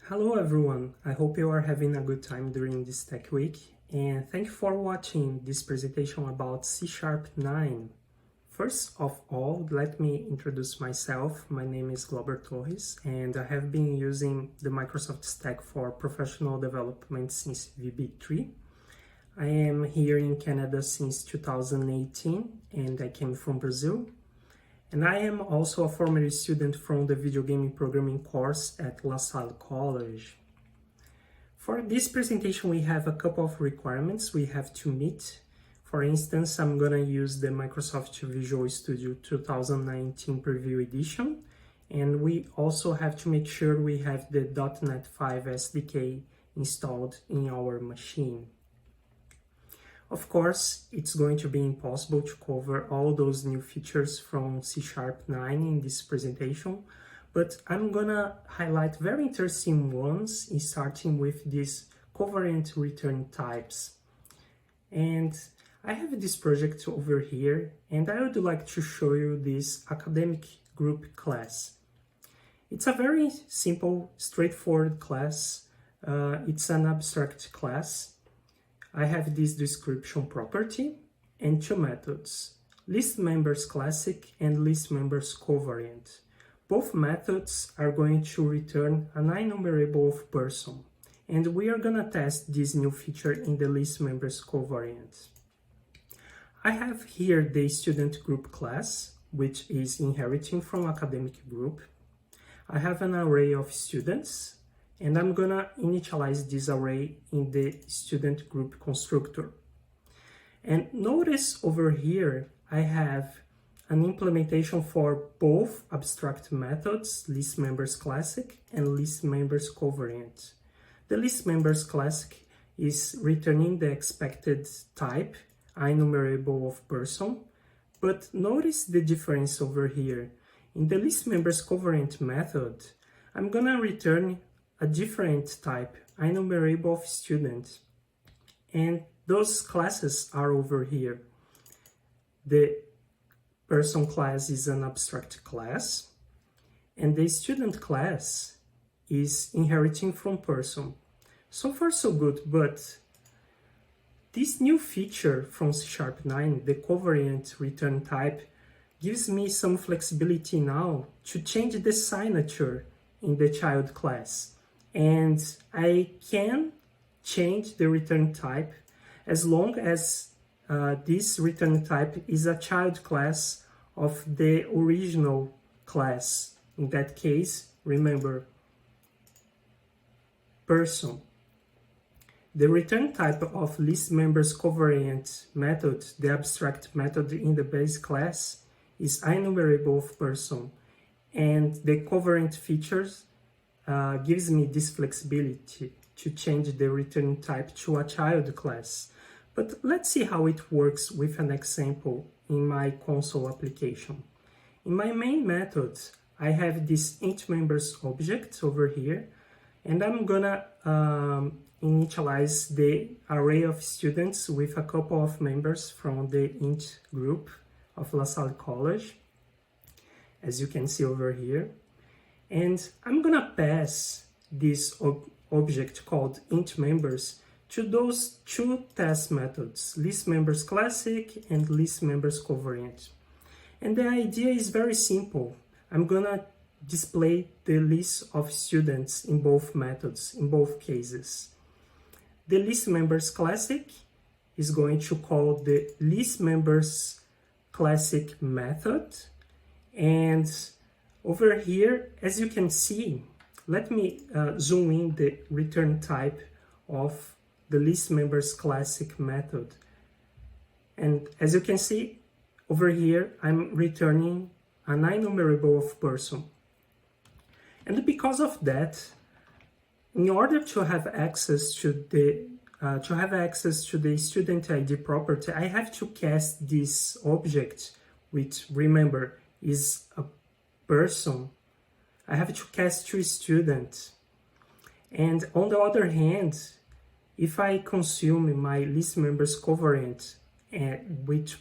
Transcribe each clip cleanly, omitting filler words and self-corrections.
Hello everyone, I hope you are having a good time during this Tech Week, and thank you for watching this presentation about C# 9. First of all, let me introduce myself. My name is Glauber Torres, and I have been using the Microsoft Stack for professional development since VB3. I am here in Canada since 2018, and I came from Brazil. And I am also a former student from the video gaming programming course at La Salle College. For this presentation, we have a couple of requirements we have to meet. For instance, I'm gonna use the Microsoft Visual Studio 2019 Preview Edition, and we also have to make sure we have the .NET 5 SDK installed in our machine. Of course, it's going to be impossible to cover all those new features from C# 9 in this presentation, but I'm gonna highlight very interesting ones, starting with these covariant return types. And I have this project over here, and I would like to show you this academic group class. It's a very simple, straightforward class. It's an abstract class. I have this description property and two methods, list members classic and list members covariant. Both methods are going to return an enumerable of person, and we are gonna test this new feature in the list members covariant. I have here the student group class, which is inheriting from academic group. I have an array of students, and I'm gonna initialize this array in the student group constructor. And notice over here, I have an implementation for both abstract methods, list members classic and list members covariant. The list members classic is returning the expected type, enumerable of person, but notice the difference over here. In the list members covariant method, I'm gonna return a different type, enumerable of student, and those classes are over here. The person class is an abstract class, and the student class is inheriting from person. So far so good, but this new feature from C# 9, the covariant return type, gives me some flexibility now to change the signature in the child class. And I can change the return type as long as this return type is a child class of the original class. In that case, remember, person. The return type of list members covariant method, the abstract method in the base class, is enumerable of person, and the covariant features gives me this flexibility to change the return type to a child class. But let's see how it works with an example in my console application. In my main method, I have this int members object over here, and I'm gonna initialize the array of students with a couple of members from the int group of La Salle College, as you can see over here. And I'm gonna pass this object called int members to those two test methods, list members classic and list members covariant. And the idea is very simple. I'm gonna display the list of students in both methods, in both cases. The list members classic is going to call the list members classic method, and over here, as you can see, let me zoom in the return type of the list members classic method. And as you can see, over here, I'm returning an enumerable of person. And because of that, in order to have access to the student ID property, I have to cast this object, which, remember, is a person. I have to cast to student. And on the other hand, if I consume my list members covariant, which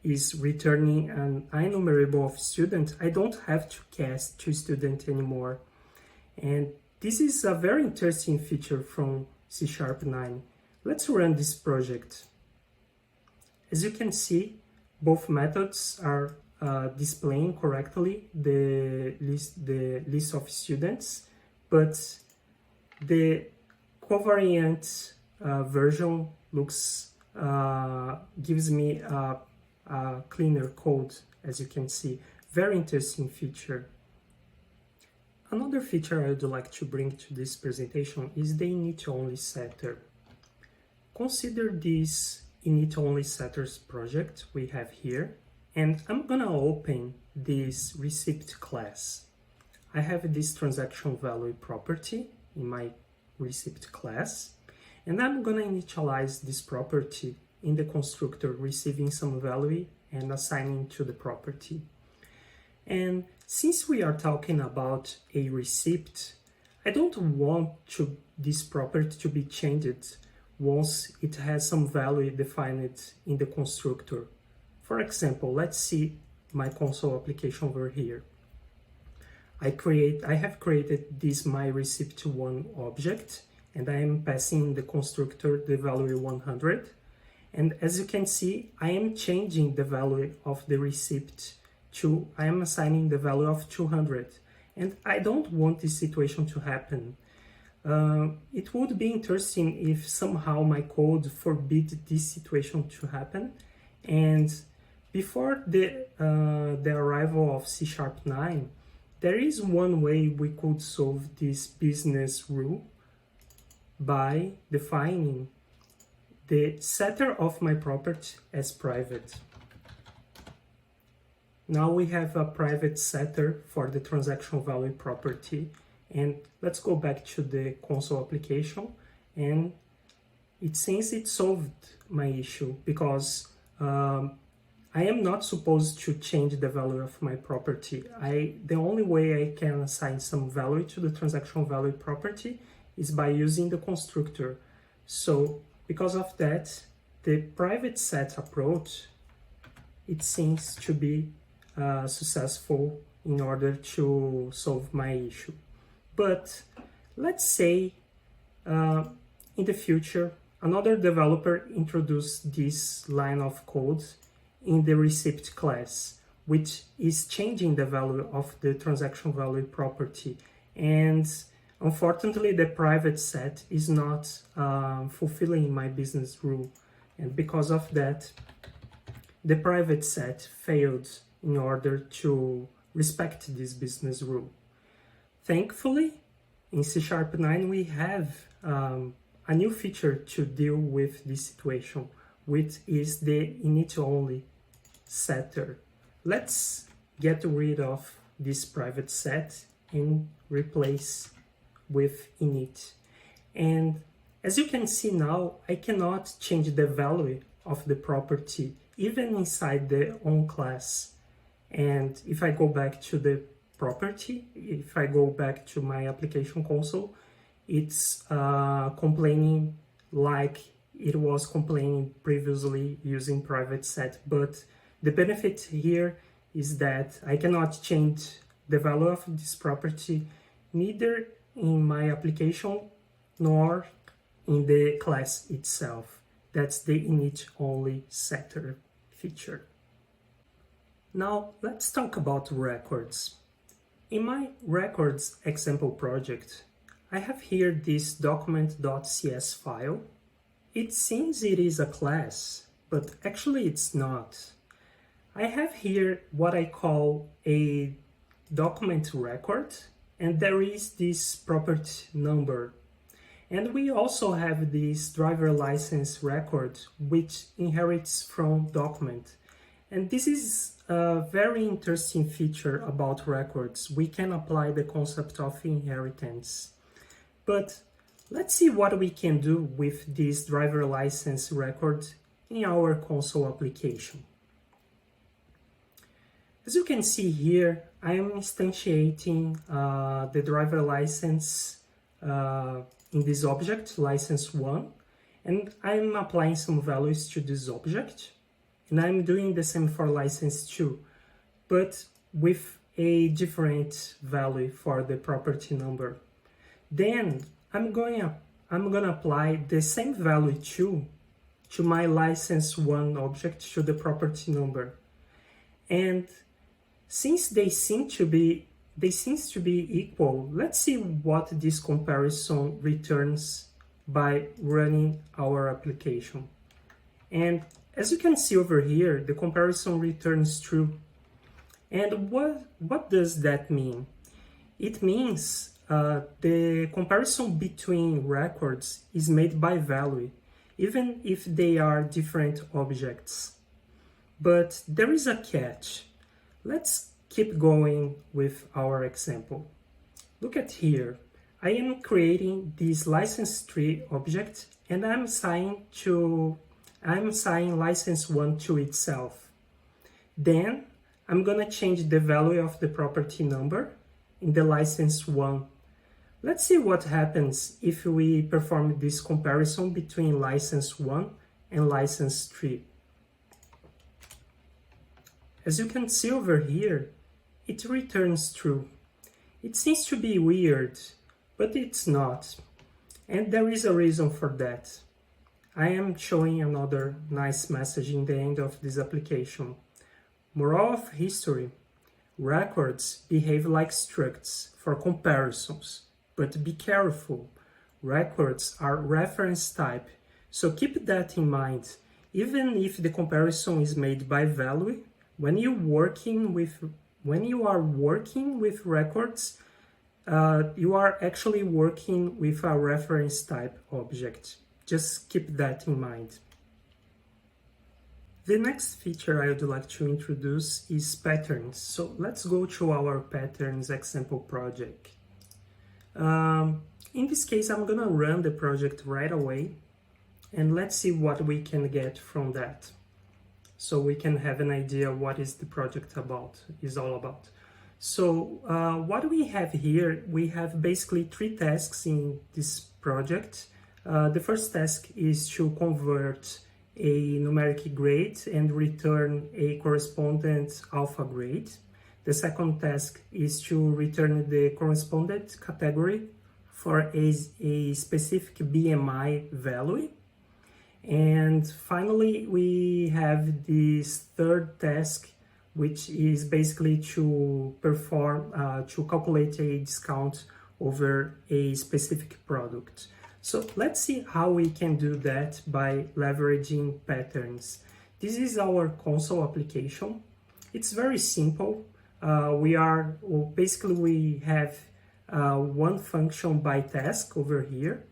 is returning an enumerable of student, I don't have to cast to student anymore. And This is a very interesting feature from C# 9. Let's run this project. As you can see, both methods are displaying correctly the list of students, but the covariant version gives me a cleaner code, as you can see. Very interesting feature. Another feature I would like to bring to this presentation is the init-only setter. Consider this init-only setters project we have here, and I'm gonna open this receipt class. I have this transaction value property in my receipt class, and I'm gonna initialize this property in the constructor, receiving some value and assigning to the property. And since we are talking about a receipt, I don't want this property to be changed once it has some value defined in the constructor. For example, let's see my console application over here. I have created this myReceipt1 object, and I am passing the constructor the value 100. And as you can see, I am changing the value of the receipt I am assigning the value of 200. And I don't want this situation to happen. It would be interesting if somehow my code forbid this situation to happen. And before the arrival of C# 9, there is one way we could solve this business rule by defining the setter of my property as private. Now we have a private setter for the transaction value property, and let's go back to the console application, and it seems it solved my issue because I am not supposed to change the value of my property. The only way I can assign some value to the transaction value property is by using the constructor. So because of that, the private set approach, it seems to be successful in order to solve my issue. But let's say in the future, another developer introduced this line of code in the receipt class, which is changing the value of the transaction value property. And unfortunately, the private set is not fulfilling my business rule. And because of that, the private set failed in order to respect this business rule. Thankfully, in C# 9, we have a new feature to deal with this situation, which is the init-only setter. Let's get rid of this private set and replace with init. And as you can see now, I cannot change the value of the property even inside the own class. And if I go back to the property, if I go back to my application console, it's complaining like it was complaining previously using private set. But the benefit here is that I cannot change the value of this property neither in my application nor in the class itself. That's the init-only setter feature. Now let's talk about records. In my records example project, I have here this document.cs file. It seems it is a class, but actually it's not. I have here what I call a document record, and there is this property number. And we also have this driver license record, which inherits from document. And this is a very interesting feature about records. We can apply the concept of inheritance. But let's see what we can do with this driver license record in our console application. As you can see here, I am instantiating the driver license in this object, license1, and I'm applying some values to this object. And I'm doing the same for license 2, but with a different value for the property number. Then I'm gonna apply the same value to my license1 object, to the property number. And since they seem to be equal, let's see what this comparison returns by running our application. And as you can see over here, the comparison returns true. And what does that mean? It means the comparison between records is made by value, even if they are different objects. But there is a catch. Let's keep going with our example. Look at here. I am creating this license3 object, and I'm assigning license1 to itself. Then I'm gonna change the value of the property number in the license1. Let's see what happens if we perform this comparison between license1 and license3. As you can see over here, it returns true. It seems to be weird, but it's not. And there is a reason for that. I am showing another nice message in the end of this application. Moral of history: records behave like structs for comparisons, but be careful. Records are reference type, so keep that in mind. Even if the comparison is made by value, when you are working with records, you are actually working with a reference type object. Just keep that in mind. The next feature I would like to introduce is patterns. So let's go to our patterns example project. In this case, I'm gonna run the project right away, and let's see what we can get from that, so we can have an idea what is the project is all about. So what we have here, we have basically 3 tasks in this project. The first task is to convert a numeric grade and return a correspondent alpha grade. The second task is to return the correspondent category for a specific BMI value. And finally, we have this third task, which is basically to calculate a discount over a specific product. So let's see how we can do that by leveraging patterns. This is our console application. It's very simple. We have one function by task over here.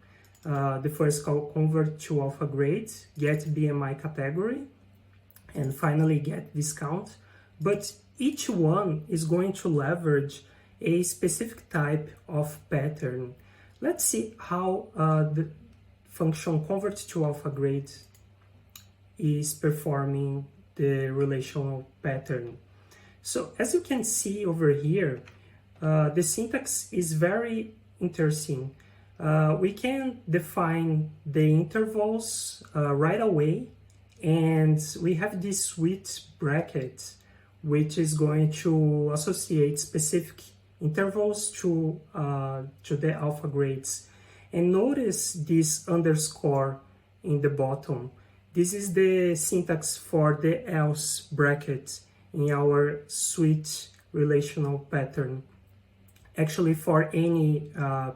The first call, convert to alpha grade, get BMI category, and finally get discount. But each one is going to leverage a specific type of pattern. Let's see how the function convert to alpha grade is performing the relational pattern. So as you can see over here, the syntax is very interesting. We can define the intervals right away, and we have this switch bracket, which is going to associate specific intervals to the alpha grades. And notice this underscore in the bottom. This is the syntax for the else bracket in our switch relational pattern. Actually, for any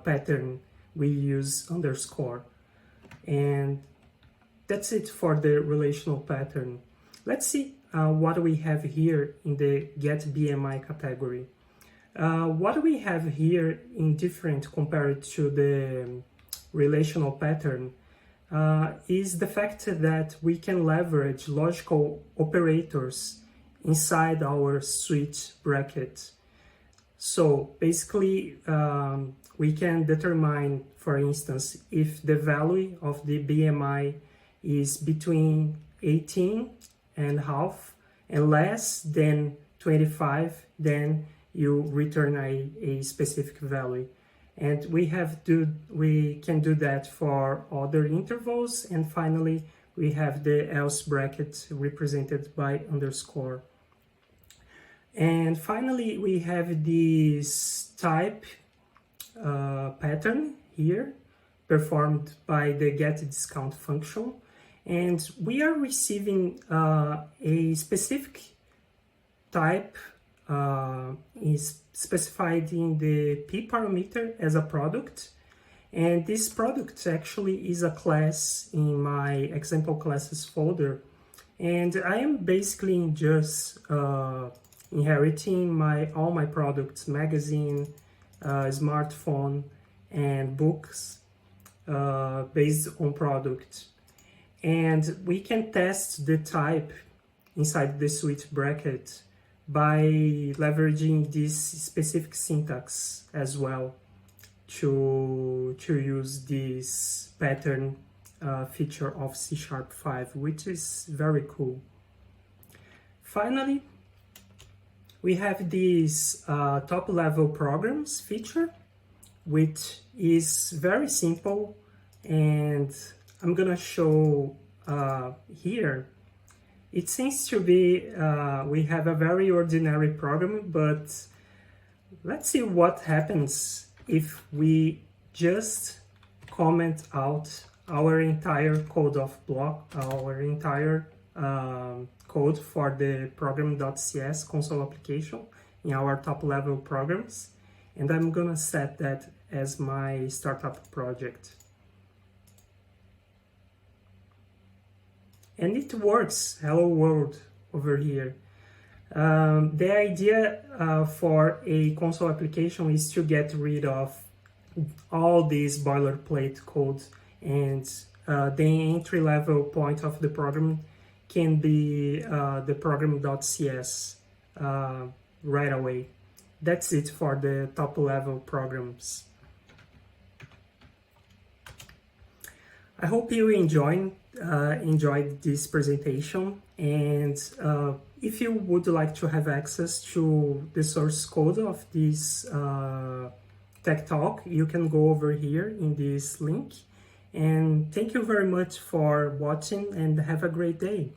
pattern, we use underscore. And that's it for the relational pattern. Let's see what we have here in the get BMI category. What we have here in different compared to the relational pattern is the fact that we can leverage logical operators inside our switch bracket. So basically, we can determine, for instance, if the value of the BMI is between 18.5 and less than 25, then you return a specific value. And we can do that for other intervals. And finally, we have the else bracket represented by underscore. And finally, we have this type pattern here performed by the getDiscount function, and we are receiving a specific type is specified in the p parameter as a product, and this product actually is a class in my example classes folder, and I am basically just inheriting all my products, magazine, smartphone, and books based on product. And we can test the type inside the switch bracket by leveraging this specific syntax as well to use this pattern feature of C#5, which is very cool. Finally, we have this top-level programs feature, which is very simple, and I'm gonna show here. It seems to be, we have a very ordinary program, but let's see what happens if we just comment out our entire code of block, our entire code for the program.cs console application in our top level programs. And I'm gonna set that as my startup project. And it works, hello world over here. The idea for a console application is to get rid of all this boilerplate code, and the entry level point of the program can be the program.cs right away. That's it for the top level programs. I hope you enjoyed this presentation, and if you would like to have access to the source code of this Tech Talk, you can go over here in this link. And thank you very much for watching, and have a great day.